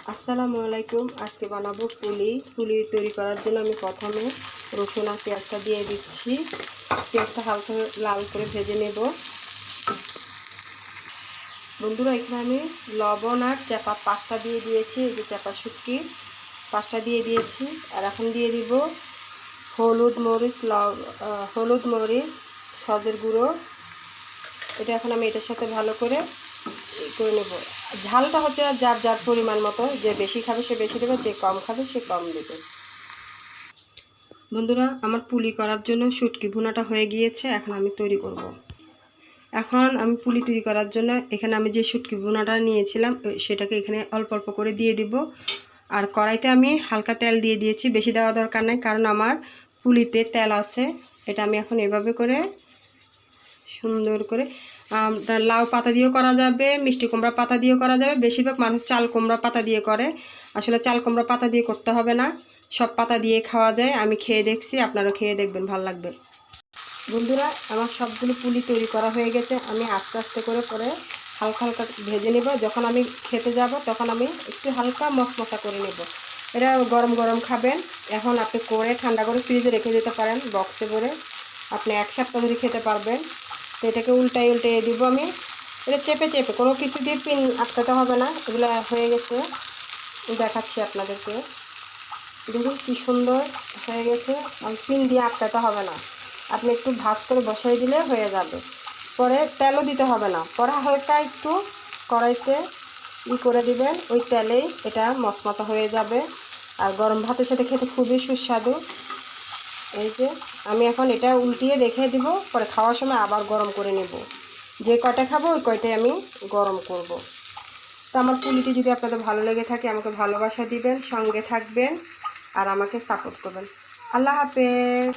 আসসালামু আলাইকুম। আজকে বানাবো পুলি তৈরি করার জন্য আমি প্রথমে রসুন আর পেঁয়াজটা দিয়ে দিচ্ছি। পেঁয়াজটা হালকা লাল করে ভেজে নেব। বন্ধুরা, এখানে আমি লবণ আর চাপা পাঁচটা দিয়ে দিয়েছি। এই যে চাপা শুটকি পাঁচটা দিয়ে দিয়েছি। আর এখন দিয়ে দিব হলুদ মরিচ, সজের গুঁড়ো। এটা এখন আমি এটার সাথে ভালো করে নেব। ঝালটা হচ্ছে যার যার পরিমাণ মতো, যে বেশি খাবে সে বেশি দেবে, যে কম খাবে সে কম দেবে। বন্ধুরা, আমার পুলি করার জন্য শুটকি ভুনাটা হয়ে গিয়েছে। এখন আমি তৈরি করব। এখন আমি পুলি তৈরি করার জন্য এখানে আমি যে শুটকি ভুনাটা নিয়েছিলাম সেটাকে এখানে অল্প অল্প করে দিয়ে দিব। আর কড়াইতে আমি হালকা তেল দিয়ে দিয়েছি, বেশি দেওয়া দরকার নেই, কারণ আমার পুলিতে তেল আছে। এটা আমি এখন এভাবে করে সুন্দর করে লাউ পাতা দিয়েও করা যাবে, মিষ্টি কুমড়া পাতা দিয়েও করা যাবে। বেশিরভাগ মানুষ চাল কুমড়া পাতা দিয়ে করে। আসলে চাল কুমড়া পাতা দিয়ে করতে হবে না, সব পাতা দিয়ে খাওয়া যায়। আমি খেয়ে দেখছি, আপনারা খেয়ে দেখবেন, ভালো লাগবে। বন্ধুরা, আমার সবগুলো পুলি তৈরি করা হয়ে গেছে। আমি আস্তে আস্তে করে পরে হালকা হালকা ভেজে নেব। যখন আমি খেতে যাব তখন আমি একটু হালকা মশমশা করে নেব। এটা গরম গরম খাবেন। এখন আপনি করে ঠান্ডা করে ফ্রিজে রেখে দিতে পারেন, বক্সে ভরে আপনি এক সপ্তাহ ধরে খেতে পারবেন। তো এটাকে উল্টাই দিব আমি। এটা চেপে চেপে, কোনো কিছু দিয়ে পিন আটকাতে হবে না। এগুলো হয়ে গেছে, দেখাচ্ছি আপনাদেরকে। দেখুন কি সুন্দর হয়ে গেছে। আর পিন দিয়ে আটকাতে হবে না, আপনি একটু ভাঁজ করে বসাই দিলে হয়ে যাবে। পরে তেলও দিতে হবে না, পরে হালকা একটু কড়াইতে করে দিবেন, ওই তেলেই এটা মচমচা হয়ে যাবে। আর গরম ভাতের সাথে খেতে খুবই সুস্বাদু। এই যে আমি এখন এটা উল্টিয়ে রেখে দিব, পরে খাওয়ার সময় আবার গরম করে নেব। যে কয়টা খাবো ওই কয়টাই আমি গরম করব। তো আমার পুলিটি যদি আপনাদের ভালো লেগে থাকে, আমাকে ভালোবাসা দিবেন, সঙ্গে থাকবেন আর আমাকে সাপোর্ট করবেন। আল্লাহ হাফেজ।